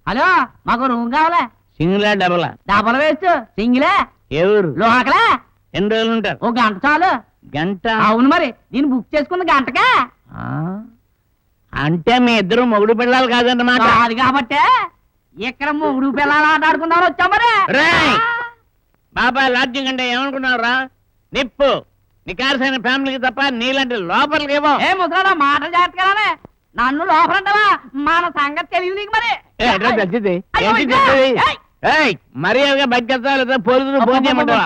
Hello, మాకు room కావాలా? సింగిలా డబలా? డబల్ వేస్ట్ సింగిలే. ఎవరు లోకలే. ఎన్ని రోజులు ఉంటారు? ఓ గంట చాలు. గంట? అవును, మరి నేను బుక్ చేసుకున్న గంటకే. అంటే మీ ఇద్దరు మొగుడు పిల్లలు కాదన్నమాట. అది కాబట్టే ఇక్కడ మొగుడు పిల్లలు ఆటాడుకుందామని వచ్చా. మరి బాబా లాడ్జింగ్ అంటే ఏమనుకున్నావురా? నిప్పు నికార్సైన ఫ్యామిలీకి తప్ప నీలాంటి లోపలికి ఏమో. ఏ ముసలాడా, మాటలు జాగ్రత్తగానే. నన్ను లోపలంటావా? మన సంగతి తెలియదు నీకు. మరి మర్యాదగా బయటకెళ్తా లేదా పోలీసులు ఫోన్ చేయమంటావా?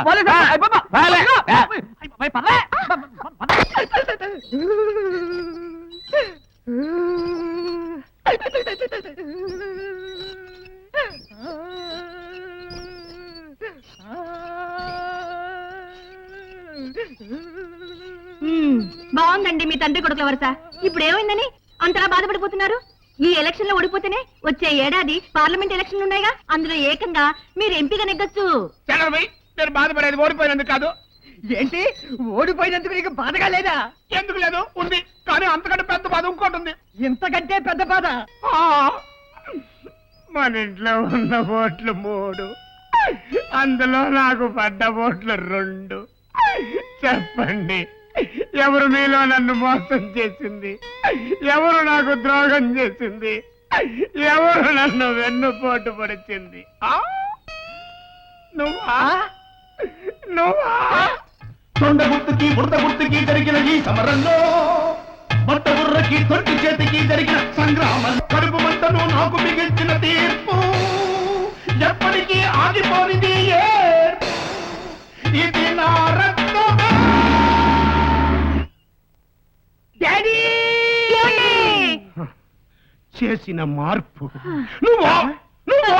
బాగుందండి మీ తండ్రి కొడుకుల వరుస. ఇప్పుడు ఏమైందని అంతలా బాధపడిపోతున్నారు? ఈ ఎలక్షన్ లో ఓడిపోతేనే వచ్చే ఏడాది పార్లమెంట్ ఎలక్షన్లు ఉన్నాయిగా, అందులో ఏకంగా మీరు ఎంపీగా నెగ్గొచ్చు. నేను బాధపడేది ఓడిపోయినందుకు కాదు. ఏంటి, ఓడిపోయినందుకు నీకు బాధగా లేదా? ఎందుకు లేదు, ఉంది. కానీ అంతకంటే పెద్ద బాధ ఇంకోటి ఉంది. ఇంతకంటే పెద్ద బాధ? మన ఇంట్లో ఉన్న ఓట్లు 3, అందులో నాకు పడ్డ ఓట్లు 2. చెప్పండి, ఎవరు మీలో నన్ను మోసం చేసింది? ఎవరు నాకు ద్రోహం చేసింది? ఎవరు నన్ను వెన్నుపోటు పడిచింది? నువ్వా? నువ్వా? తొండ గుర్తుకి బురద గుర్తుకి జరిగిన ఈ సమరంలో, బట్ట బుర్రకి తొట్టి చేతికి జరిగిన సంగ్రామం, కడుపు మంటను నాకు మిగిల్చిన తీర్పు ఎప్పటికీ ఆగిపోనిది. ఇది నా రక్తమే. చేసిన మార్పు నువ్వా? నువ్వా?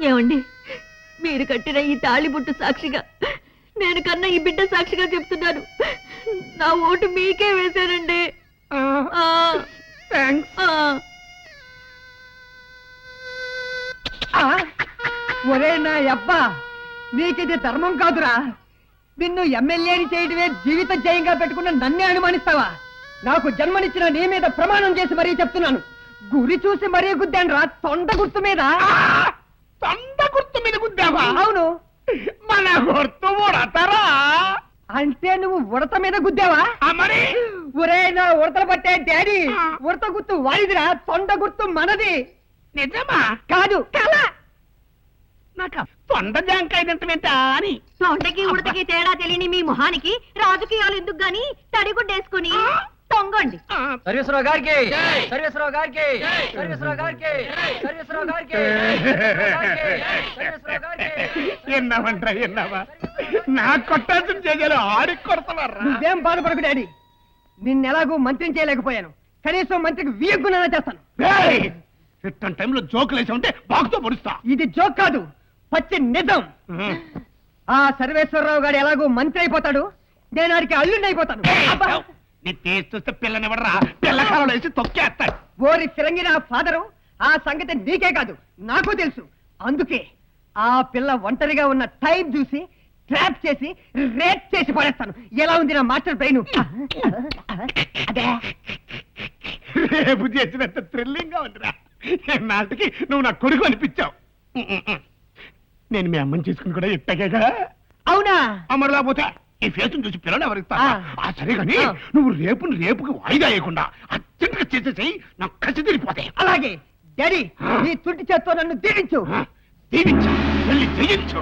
ఏమండి, మీరు కట్టిన ఈ తాళిబుట్టు సాక్షిగా, నేను కన్నా ఈ బిడ్డ సాక్షిగా చెప్తున్నాను, నా ఓటు మీకే వేశానండి. ఒరే నా అబ్బా, నీకిది ధర్మం కాదురా. నిన్ను ఎమ్మెల్యేని చేయడమే జీవిత జయంగా పెట్టుకున్న నన్నే అనుమానిస్తావా? నాకు జన్మనిచ్చిన నీ మీద ప్రమాణం చేసి మరీ చెప్తున్నాను, గురి చూసి మరీ గుద్దాను రా, తొండ గుర్తు మీద. తొండ గుర్తు మీద గుద్దావా? అవును. మన గుర్తు ఉడతారా? అంటే నువ్వు ఉడత మీద గుద్దావా? మరి ఒరే నా ఉడతలు పట్టే డాడీ, ఉడత గుర్తు వాయిదిరా, తొండ గుర్తు మనది. నిజమా? కాదు, కళ. నాకు తొండ జాంకాయ తింటమేంటా అని. తొండకి ఉడతకి తేడా తెలియని మీ మొహానికి రాజకీయాలు ఎందుకు గాని తడిగుడ్డేసుకుని తొంగండి. సర్వేశ్వరరావు గారికి, సర్వేశ్వరరావు గారికి, సర్వేశ్వరరావు గారికి, సర్వేశ్వరరావు గారికి, సర్వేశ్వరరావు గారికి. ఎన్నావంటా, ఎన్నావా? నా కొట్టాల్సిన చేయాలి, ఆడికి కొడతావారా? నువ్వేం బాధపడకు డాడీ, నిన్నెలాగూ మంత్రిని చేయలేకపోయాను, కనీసం మంత్రికి వీయకున్నా చేస్తాను. ఇట్టని టైంలో జోకులు వేసా ఉంటే బాగుతో పొడుస్తా. ఇది జోక్ కాదు, పచ్చి నిజం. ఆ సర్వేశ్వరరావు గారు ఎలాగో మంత్రి అయిపోతాడు, నేను ఆడికి అల్లుండి అయిపోతాను. నీ టేస్ట్ చూస్తే పిల్లనివ్వడరా, పిల్లకాలలో వేసి తొక్కేస్తాడు. ఓరి ఫిరంగిన ఫాదరు, ఆ సంగతి నీకే కాదు నాకు తెలుసు. అందుకే ఆ పిల్ల ఒంటరిగా ఉన్న టైం చూసి ట్రాప్ చేసి రేప్ చేసి పడేస్తాను. ఎలా ఉంది నా మాస్టర్ బ్రెయిన్? అదే రేపు చేసినంత థ్రిల్లింగ్ గా ఉందిరా. నాటికి నువ్వు నా కొడుకు అనిపించావు. నేను మీ అమ్మని చేసుకుని కూడా ఇట్టగా. అవునా? అమ్మరు లేకపోతే ఈ ఫేస్ చూసి పిల్లలు ఎవరిస్తా? సరే కానీ నువ్వు రేపుకి వాయిదా వేయకుండా అర్జెంట్గా చేసేసి నాకు కసి తిరిగిపోతాయి. అలాగే డాడీ, నీ తుట్టి చేత్తో నన్ను దీవించు. దీవించు, వెళ్ళి జయించు.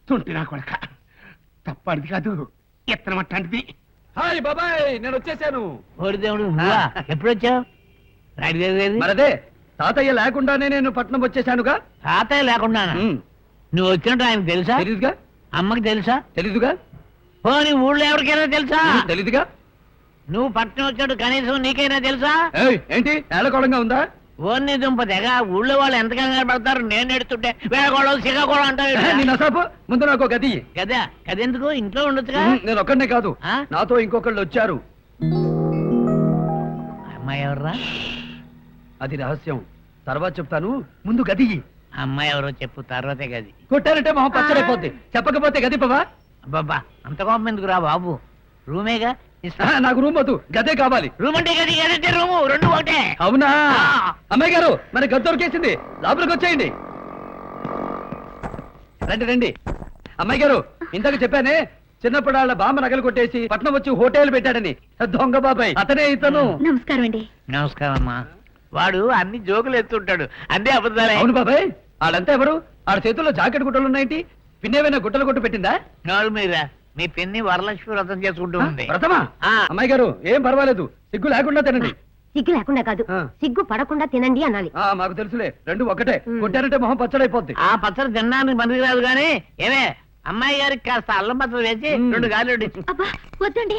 తుంటి నా కొడక, తప్పడిది కాదు, ఎత్తనం అట్లాంటిది. హాయ్ బాబాయ్, నేను వచ్చేసాను. దేవుడు, ఎప్పుడు వచ్చావు? మరదే తాతయ్య లేకుండానే నేను పట్నం వచ్చేసానుగా. తాతయ్య లేకుండా నువ్వు వచ్చినట్టు ఆయనకు తెలుసా? తెలీదుగా. అమ్మకి తెలుసా? తెలీదుగా. పోనీ ఊళ్ళో ఎవరికైనా తెలుసా? తెలీదుగా. నువ్వు పట్నం వచ్చాడు కనీసం నీకైనా తెలుసా? ఏంటి ఏళకోళంగా ఉందా? ఓన్ని దుంప తెగ ఊళ్ళో వాళ్ళు ఎంత కంగారు పడతారు. నేను ఎడుతుంటే వేళకోళం సిగకోళం అంటావు. ముందు నాకు గది. కదా కదెందుకు, ఇంట్లో ఉండొచ్చుగా. నేను ఒక్కడనే కాదు, నాతో ఇంకొకళ్ళు వచ్చారు. అమ్మాయి ఎవర్రా? అది రహస్యం, తర్వాత చెప్తాను. ముందు గది. అమ్మాయి ఎవరో చెప్పు, తర్వాతే గది. కొట్టారంటే మొహం పచ్చడైపోద్ది, చెప్పకపోతే గది పవా. అబ్బాబ్బా, అంత కోపం ఎందుకు రా బాబు, రూమేగా, నాకు రూమ్ వద్దు, గదే కావాలి. రూమ్ అంటే గది, గదంటే రూము, రెండు ఒకటే. అవునా? ఆ. అమ్మాయి గారు, మన గది దొరికేసింది, లోపలికి వచ్చేయండి. రండి రండి. అమ్మాయి గారు, ఇంతకు చెప్పానే చిన్నప్పుడు వాళ్ళ బామ్మ నగలు కొట్టేసి పట్నం వచ్చి హోటల్ పెట్టాడని. దొంగ బాబాయ్ అతనే ఇతను. నమస్కారం అండి. నమస్కారం అమ్మా. వాడు అన్ని జోకులు ఎత్తుంటాడు, అదే అబద్ధాలే. అవును బాబాయ్, ఆడంతా ఎవరు? ఆడ చేతుల్లో జాకెట్ గుట్టలు ఉన్నాయేంటి? పిన్నేమైనా గుట్టలు కొట్టు పెట్టిందా? నోరు మీరా, మీ పిన్ని వరలక్ష్మి వ్రతం చేసుకుంటూ ఉంది. ప్రథమా? ఆ. అమ్మాయి గారు, ఏం పర్వాలేదు, సిగ్గు లేకుండా తినండి. సిగ్గు లేకుండా కాదు, ఆ. సిగ్గు పడకుండా తినండి అనాలి. మాకు తెలుసులే, రెండు ఒకటే. కొట్టారంటే మొహం పచ్చడైపోద్ది. ఆ పచ్చడి తినడానికి మనకి రాదు కానీ, ఏమే అమ్మాయి గారికి కాస్త అల్లం పచ్చడి వేసి మ్. 2 గాలి అబ్బా వద్దండి,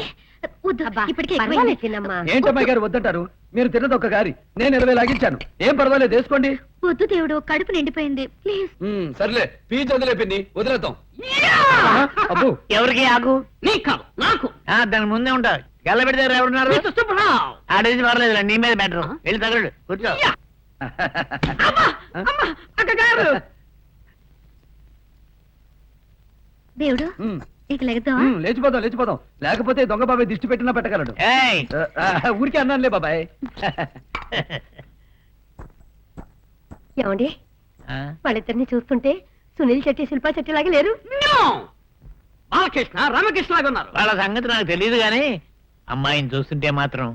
వద్దు. అబ్బా, ఇప్పటికే పర్వాలేదు ఎక్కువైంది. తినమ్మా. ఏంటమ్మాయి గారు వద్దంటారు? మీరు తిన్నది ఒక గారి, నేను 20 లాగించాను. ఏం పర్వాలేదు, వేసుకోండి. వద్దు దేవుడు, కడుపు నిండిపోయింది ప్లీజ్. సర్లే, పీచ్ వదిలే పిన్ని, వదిలేద్దాం. అబ్బు, ఎవరికి ఆకు నీకు కాదు, నాకు. దాని ముందే ఉంటారు. గల్ల పెడితే ఎవరున్నారు? ఆడేసి పర్లేదు, నీ మీద బెటర్. వెళ్ళి తగలడు, కూర్చో. అక్కగారు. దేవుడు ఉమ్, ఇక లెగతావా? లేచిపోదాం లేచిపోదాం, లేకపోతే దొంగ బాబాయ్ దిష్టి పెట్టినా పెట్టగలడు. ఏయ్, ఊరికే అన్నానులే బాబాయ్. ఏమండి, ఆ? వాళ్ళిద్దరిని చూస్తుంటే సునీల్ శెట్టి శిల్పా శెట్టి లాగా లేరు? బాలకృష్ణ రామకృష్ణ లాగా ఉన్నారు. వాళ్ళ సంగతి నాకు తెలియదు గాని అమ్మాయిని చూస్తుంటే మాత్రం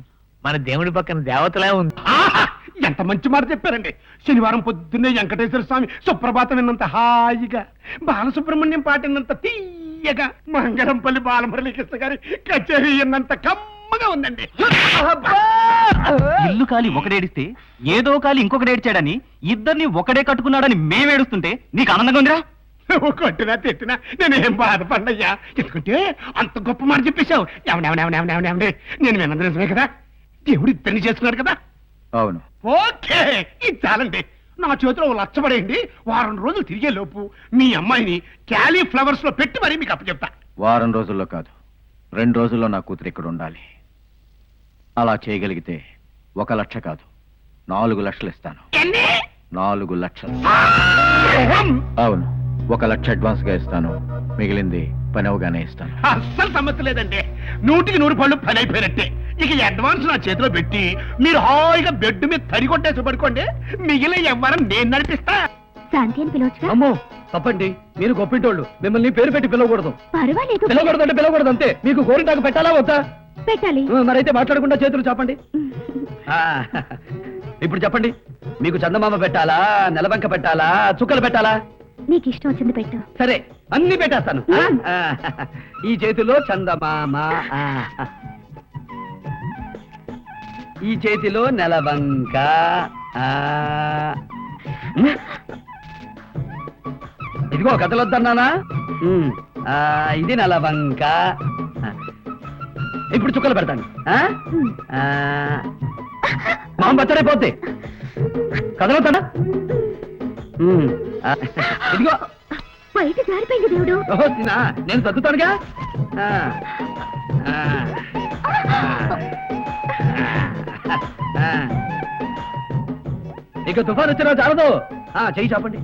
మన దేవుడి పక్కన దేవతలా ఉంది. ఆహా! ఎంత మంచి మాట చెప్పారండి. శనివారం పొద్దున్నే వెంకటేశ్వర స్వామి సుప్రభాతం విన్నంత హాయిగా, బాలసుబ్రహ్మణ్యం పాట విన్నంత తీయగా, మంగళంపల్లి బాలమురళీకృష్ణ గారి కచేరీ విన్నంత కమ్మగా ఉందండి. ఇల్లు కాలి ఒకడేడిస్తే ఏదో కాలి ఇంకొకటి ఏడ్చాడని ఇద్దరిని ఒకడే కట్టుకున్నాడని మేమేడుస్తుంటే నీకు ఆనందంగా ఉందిరా? నువ్వు కొట్టినా తిట్టినా నేనేం బాధపడ్డయ్యా, ఎందుకంటే అంత గొప్ప మాట చెప్పేశావు. ఏమండి, నేను విన్నది నిజమే కదా, దేవుడు ఇద్దరిని చేసుకున్నాడు కదా. అవును. ఓకే, ఇది చాలండి. నా చేతిలో 1 లక్ష పడేయండి. వారం రోజులు తిరిగే లోపు మీ అమ్మాయిని క్యాలీఫ్లవర్స్ లో పెట్టి మరీ మీకు అప్పచెప్తా. వారం రోజుల్లో కాదు, 2 రోజుల్లో నా కూతురు ఇక్కడ ఉండాలి. అలా చేయగలిగితే 1 లక్ష కాదు, 4 లక్షలు ఇస్తాను. 4 లక్షలు. అవును, 1 లక్ష అడ్వాన్స్ గా ఇస్తాను, మిగిలింది పని అవగానే ఇస్తాను. అస్సలు సమస్య లేదండి. 100కి 100 పళ్ళు పని అయిపోయినట్టే. ఇక ఈ అడ్వాన్స్ నా చేతిలో పెట్టి మీరు హాయిగా బెడ్ మీద తడి కొట్టేసి పడుకోండి. మిగిలిన వ్యవహారం నేను నడిపిస్తా. శాంతి అని పిలవచ్చుగా? అమ్మో తప్పండి, మీరు గొప్పింటోళ్ళు, మిమ్మల్ని పేరు పెట్టి పిలవకూడదు. పర్వాలేదు, పిలవకూడదు అంటే పిలవకూడదు అంతే. మీకు గోరింటాకు పెట్టాలా వద్దా? పెట్టాలి. మరైతే మాట్లాడకుండా చేతులు చెప్పండి. ఇప్పుడు చెప్పండి, మీకు చందమామ పెట్టాలా, నెలబంక పెట్టాలా, చుక్కలు పెట్టాలా? నీకు ఇష్టం వచ్చింది పెట్టు. సరే, అన్ని పెట్టేస్తాను. ఈ చేతిలో చందమామ, ఈ చేతిలో నెలవంక, ఇదిగో కథలొద్దన్నానా? ఇది నెలవంక. ఇప్పుడు చుక్కలు పెడతాను. మామ బచ్చడైపోద్ది, కథలొద్దానా? ఇదిగో బయట జారిపోయింది దేవుడు. ఓహో, నేను సర్దుతానుగా. ఇక తుఫాన్ వచ్చినా చాలదు. చెయ్యి చాపండి,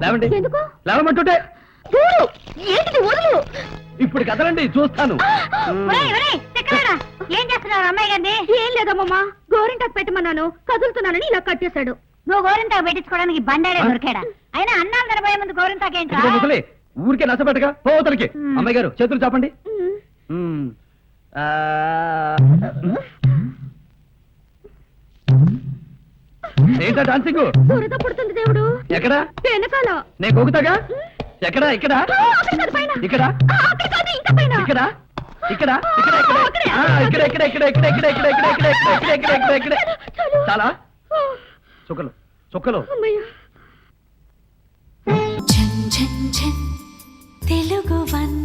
లేవండి. ఎందుకు? లేవమంటుంటే చూడు, ఏంటిది వదులు. ఇప్పుడు కదలండి, చూస్తాను. ఏం చేస్తున్నారు అమ్మాయి గారిని? ఏం లేదమ్మమ్మా, గోరింటాకు పెట్టమన్నాను, కదులుతున్నానని ఇలా కట్టేశాడు. నువ్వు గోరింటాకు పెట్టించుకోవడానికి బండారే దొరికాడా? అయినా అన్నాలు తినబోయే ముందు గోరింటాకు ఏంట్రా? ఇదిగో ముసలి, ఊరికే నచ్చబెట్టగా పోతలకి. అమ్మాయి గారు చేతులు చాపండి. ఏంటా డాన్సింగ్? దురద పుడుతుంది దేవుడు. ఎక్కడ? వెనకాల. నేను గోగుతాగా. ఎక్కడ? ఇక్కడ అక్కడ కాదు, పైన. ఇక్కడ అక్కడ కాదు, ఇంకా పైన. ఇక్కడ ఇక్కడ ఇక్కడ ఇక్కడ ఇక్కడ ఇక్కడ ఇక్కడ ఇక్కడ ఇక్కడ ఇక్కడ ఇక్కడ ఇక్కడ ఇక్కడ ఇక్కడ ఇక్కడ ఇక్కడ చాలా చుక్కలు చుక్కలు. అమ్మయ్యా. తెలుగు వన్